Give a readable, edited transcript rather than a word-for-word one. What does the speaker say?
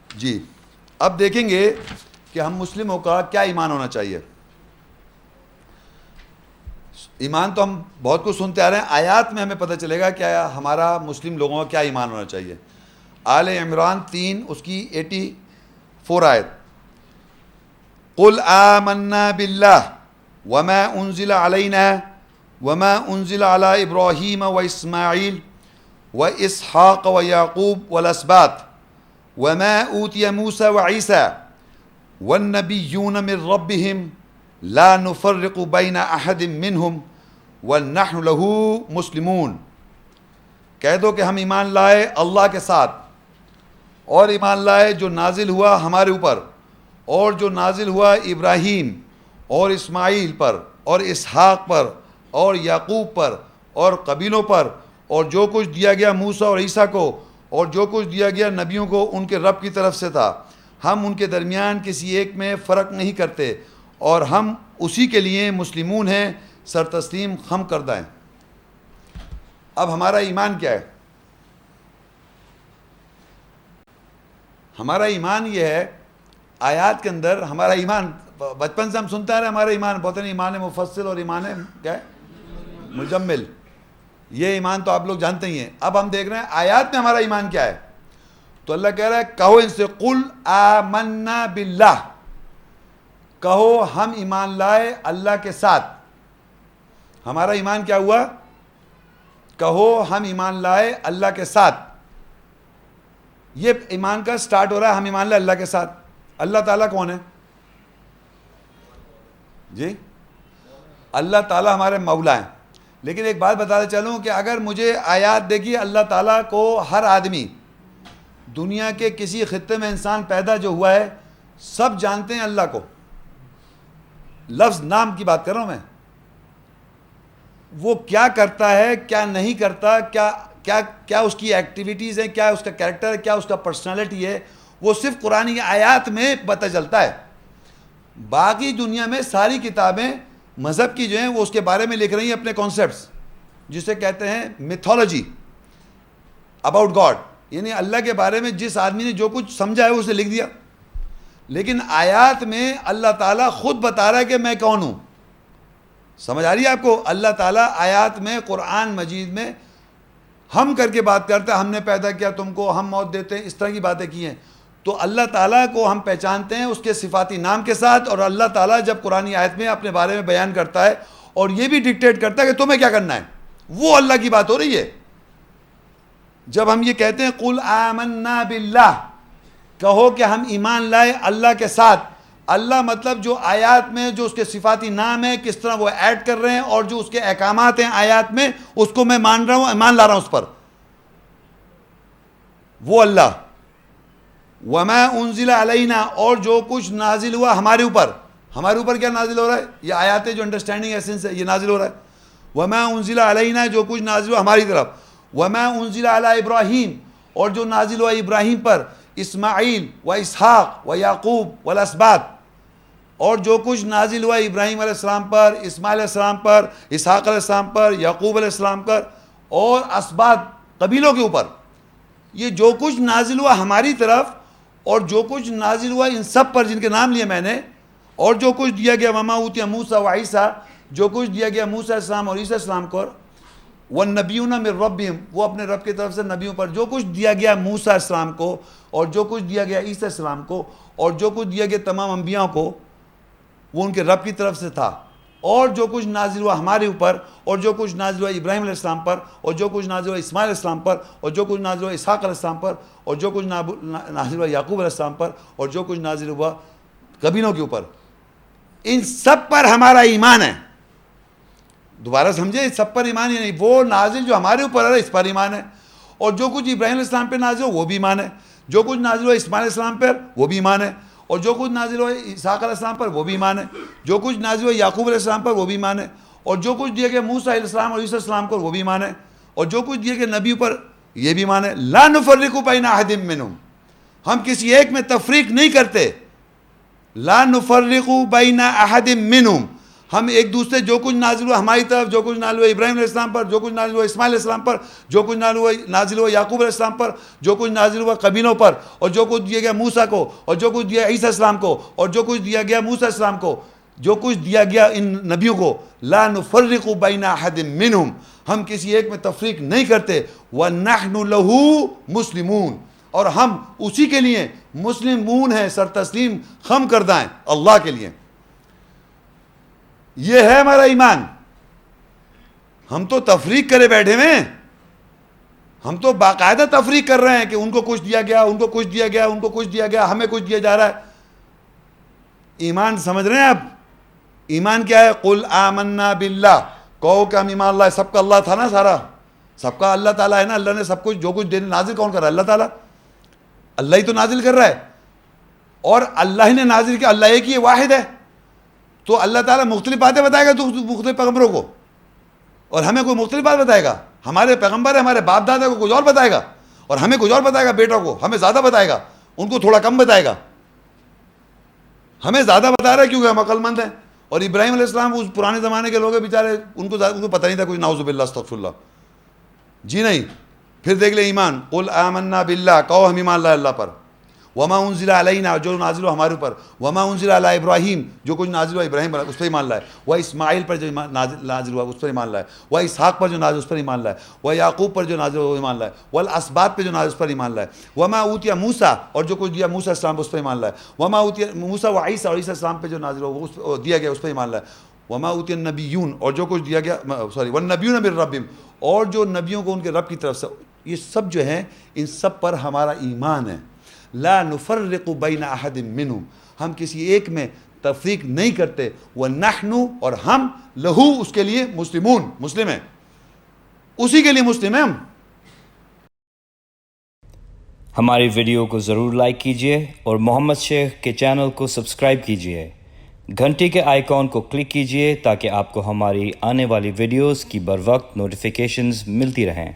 جی اب دیکھیں گے کہ ہم مسلموں کا کیا ایمان ہونا چاہیے. ایمان تو ہم بہت کچھ سنتے آ رہے ہیں, آیات میں ہمیں پتہ چلے گا کیا ہمارا مسلم لوگوں کا کیا ایمان ہونا چاہیے. آل عمران 3 اس کی 84 آیت. قل آمنا باللہ وما انزل علینا وما انزل علی ابراہیم و اسماعیل و اسحاق و یعقوب والاسباط وما اوتی موسیٰ و عیسیٰ والنبیون من ربهم لا نفرق بین احد منہم ونحن له مسلمون. کہہ دو کہ ہم ایمان لائے اللہ کے ساتھ, اور ایمان لائے جو نازل ہوا ہمارے اوپر, اور جو نازل ہوا ابراہیم اور اسماعیل پر اور اسحاق پر اور یعقوب پر اور قبیلوں پر, اور جو کچھ دیا گیا موسیٰ اور عیسیٰ کو, اور جو کچھ دیا گیا نبیوں کو ان کے رب کی طرف سے تھا. ہم ان کے درمیان کسی ایک میں فرق نہیں کرتے, اور ہم اسی کے لیے مسلمون ہیں, سر تسلیم خم کردہ ہیں. اب ہمارا ایمان کیا ہے؟ ہمارا ایمان یہ ہے, آیات کے اندر ہمارا ایمان بچپن سے ہم سنتے آ رہے ہیں, ہمارا ایمان بہت ایمان مفصل اور ایمان کیا ہے مجمل. یہ ایمان تو آپ لوگ جانتے ہی ہیں. اب ہم دیکھ رہے ہیں آیات میں ہمارا ایمان کیا ہے. تو اللہ کہہ رہا ہے کہو ان سے قل آمنا باللہ, کہو ہم ایمان لائے اللہ کے ساتھ. ہمارا ایمان کیا ہوا؟ کہو ہم ایمان لائے اللہ کے ساتھ. یہ ایمان کا سٹارٹ ہو رہا ہے, ہم ایمان لائے اللہ کے ساتھ. اللہ تعالیٰ کون ہے جی؟ اللہ تعالیٰ ہمارے مولا ہیں. لیکن ایک بات بتاتے چلوں کہ اگر مجھے آیات دیکھیے, اللہ تعالیٰ کو ہر آدمی دنیا کے کسی خطے میں انسان پیدا جو ہوا ہے سب جانتے ہیں اللہ کو. لفظ نام کی بات کر رہا ہوں میں. وہ کیا کرتا ہے کیا نہیں کرتا, کیا اس کی ایکٹیویٹیز ہیں, کیا اس کا کیریکٹر ہے, کیا اس کا پرسنالٹی ہے, وہ صرف قرآن آیات میں پتہ چلتا ہے. باقی دنیا میں ساری کتابیں مذہب کی جو ہیں وہ اس کے بارے میں لکھ رہی ہیں اپنے کانسیپٹس, جسے کہتے ہیں میتھولوجی اباؤٹ گاڈ, یعنی اللہ کے بارے میں جس آدمی نے جو کچھ سمجھا ہے اسے لکھ دیا. لیکن آیات میں اللہ تعالیٰ خود بتا رہا ہے کہ میں کون ہوں. سمجھ آ رہی ہے آپ کو؟ اللہ تعالیٰ آیات میں قرآن مجید میں ہم کر کے بات کرتا ہے, ہم نے پیدا کیا تم کو, ہم موت دیتے ہیں, اس طرح کی باتیں کی ہیں. تو اللہ تعالیٰ کو ہم پہچانتے ہیں اس کے صفاتی نام کے ساتھ, اور اللہ تعالیٰ جب قرآن آیت میں اپنے بارے میں بیان کرتا ہے اور یہ بھی ڈکٹیٹ کرتا ہے کہ تمہیں کیا کرنا ہے, وہ اللہ کی بات ہو رہی ہے. جب ہم یہ کہتے ہیں قل آمنا باللہ, کہو کہ ہم ایمان لائے اللہ کے ساتھ. اللہ مطلب جو آیات میں جو اس کے صفاتی نام ہے کس طرح وہ ایڈ کر رہے ہیں, اور جو اس کے احکامات ہیں آیات میں اس کو میں مان رہا ہوں, ایمان لا رہا ہوں اس پر. وہ اللہ. وما انزل علینا, اور جو کچھ نازل ہوا ہمارے اوپر. ہمارے اوپر کیا نازل ہو رہا ہے؟ یہ آیات ہے جو انڈرسٹینڈنگ ایسنس ہے, یہ نازل ہو رہا ہے. وما انزل علینا, جو کچھ نازل ہوا ہماری طرف. وما انزل علی ابراہیم, اور جو نازل ہوا ابراہیم پر, اسماعیل و اسحاق و یعقوب والاسباط, اور جو کچھ نازل ہوا ابراہیم علیہ السلام پر, اسماعیل علیہ السلام پر, اسحاق علیہ السلام پر, یعقوب علیہ السلام پر, اور اسباط قبیلوں کے اوپر. یہ جو کچھ نازل ہوا ہماری طرف اور جو کچھ نازل ہوا ان سب پر جن کے نام لیے میں نے, اور جو کچھ دیا گیا وما اوتی موسیٰ و عیسیٰ, جو کچھ دیا گیا موسیٰ علیہ السلام اور عیسیٰ علیہ السلام کو, والنبیون من ربہم, وہ اپنے رب کی طرف سے نبیوں پر جو کچھ دیا گیا موسیٰ علیہ السلام کو, اور جو کچھ دیا گیا عیسیٰ علیہ السلام کو, اور جو کچھ دیا گیا تمام انبیاء کو, وہ ان کے رب کی طرف سے تھا. اور جو کچھ نازل ہوا ہمارے اوپر, اور جو کچھ نازل ہوا ابراہیم علیہ السلام پر, اور جو کچھ نازل ہوا اسماعیل علیہ السلام پر, اور جو کچھ نازل ہوا اسحاق علیہ السلام پر, اور جو کچھ نازل ہوا یعقوب علیہ السلام پر, اور جو کچھ نازل ہوا قبیلوں کے اوپر, ان سب پر ہمارا ایمان ہے. دوبارہ سمجھے, اس سب پر ایمان ہی نہیں, وہ نازل جو ہمارے اوپر ہے اس پر ایمان ہے, اور جو کچھ ابراہیم علیہ السلام پہ نازل ہو وہ بھی ایمان ہے, جو کچھ نازل ہوا اسماعیل علیہ السلام پر وہ بھی ایمان ہے, اور جو کچھ نازل ہوا اسحاق علیہ السلام پر وہ بھی ایمان ہے, جو کچھ نازل ہوا یعقوب علیہ السلام پر وہ بھی ایمان ہے, اور جو کچھ دیا گیا موسیٰ علیہ السلام اور عیسیٰ علیہ السلام پر وہ بھی ایمان ہے, اور جو کچھ دیا گیا نبیوں پر یہ بھی ایمان ہے. لا نفرق بین احد منہم, ہم کسی ایک میں تفریق نہیں کرتے. لا نفرق بین احد منہم, ہم ایک دوسرے جو کچھ نازل ہوا ہماری طرف، جو کچھ نازل ہوا ابراہیم علیہ السلام پر، جو کچھ نازل ہوا اسماعیل علیہ السلام پر، جو کچھ نازل ہوا یعقوب علیہ السلام پر، جو کچھ نازل ہوا قبیلوں پر، اور جو کچھ دیا گیا موسیٰ کو، اور جو کچھ دیا عیسیٰ السلام کو، اور جو کچھ دیا گیا موسیٰ السلام کو، جو کچھ دیا گیا ان نبیوں کو، لا نفرق بین احد منہم، ہم کسی ایک میں تفریق نہیں کرتے، وَنَحْنُ لَهُ مُسْلِمُونَ، اور ہم اسی کے لیے مسلمون ہیں، سر تسلیم خم کردہ ہیں اللہ کے لیے. یہ ہے ہمارا ایمان. ہم تو تفریق کرے بیٹھے ہیں، ہم تو باقاعدہ تفریق کر رہے ہیں کہ ان کو کچھ دیا گیا، ان کو کچھ دیا گیا، ان کو کچھ دیا گیا، ہمیں کچھ دیا جا رہا ہے. ایمان سمجھ رہے ہیں آپ؟ ایمان کیا ہے؟ قل آمنا باللہ، کہو کہ ہم ایمان اللہ ہے. سب کا اللہ تھا نا، سارا سب کا اللہ تعالیٰ ہے نا. اللہ نے سب کچھ جو کچھ دینے نازل کون کر رہا ہے؟ اللہ تعالیٰ. اللہ ہی تو نازل کر رہا ہے، اور اللہ ہی نے نازل کیا. اللہ ایک ہی واحد ہے. تو اللہ تعالیٰ مختلف باتیں بتائے گا تو مختلف پیغمبروں کو، اور ہمیں کوئی مختلف بات بتائے گا. ہمارے پیغمبر ہے، ہمارے باپ دادا کو کچھ اور بتائے گا، اور ہمیں کچھ اور بتائے گا. بیٹوں کو ہمیں زیادہ بتائے گا، ان کو تھوڑا کم بتائے گا. ہمیں زیادہ بتا رہا ہے کیونکہ ہم عقل مند ہیں. اور ابراہیم علیہ السلام اس پرانے زمانے کے لوگ ہیں بیچارے، ان کو پتہ نہیں تھا کچھ. نعوذ باللہ استغفر اللہ. جی نہیں. پھر دیکھ لیں ایمان. قل آمنا باللہ، کہو ہم ایمان لائے اللہ پر. وما انزل علینا، جو نازل ہوا ہمارے اوپر. وما انزل علی ابراہیم، جو کچھ نازل ہوا ابراہیم پر اس پر ایمان لائے. و اسماعیل پر جو نازل ہوا اس پر ایمان لائے. و اسحاق پر جو نازل اس پر ایمان لائے. و یعقوب پر جو نازل ہوا ایمان لائے. والاسباط پر جو نازل اس پر ایمان لائے. وما اوتیا موسیٰ، اور جو کچھ دیا موسیٰ السلام اس پر ایمان لائے. وما اوتیا موسیٰ و عیسیٰ، اور عیسیٰ السلام پہ جو نازل ہوا وہ دیا گیا اس پر ایمان لائے. وما اوتیا النبیون، اور جو کچھ دیا گیا والنبیون من ربہم، اور جو نبیوں کو ان کے رب کی طرف سے. یہ سب جو ہیں ان سب پر ہمارا ایمان ہے. لا نفرق بین احد منہم، ہم کسی ایک میں تفریق نہیں کرتے. ونحن، اور ہم لہو، اس کے لیے مسلمون، مسلم ہیں، اسی کے لیے مسلم ہیں ہم. ہماری ویڈیو کو ضرور لائک کیجیے اور محمد شیخ کے چینل کو سبسکرائب کیجیے. گھنٹی کے آئیکن کو کلک کیجیے تاکہ آپ کو ہماری آنے والی ویڈیوز کی بروقت نوٹیفیکیشنز ملتی رہیں.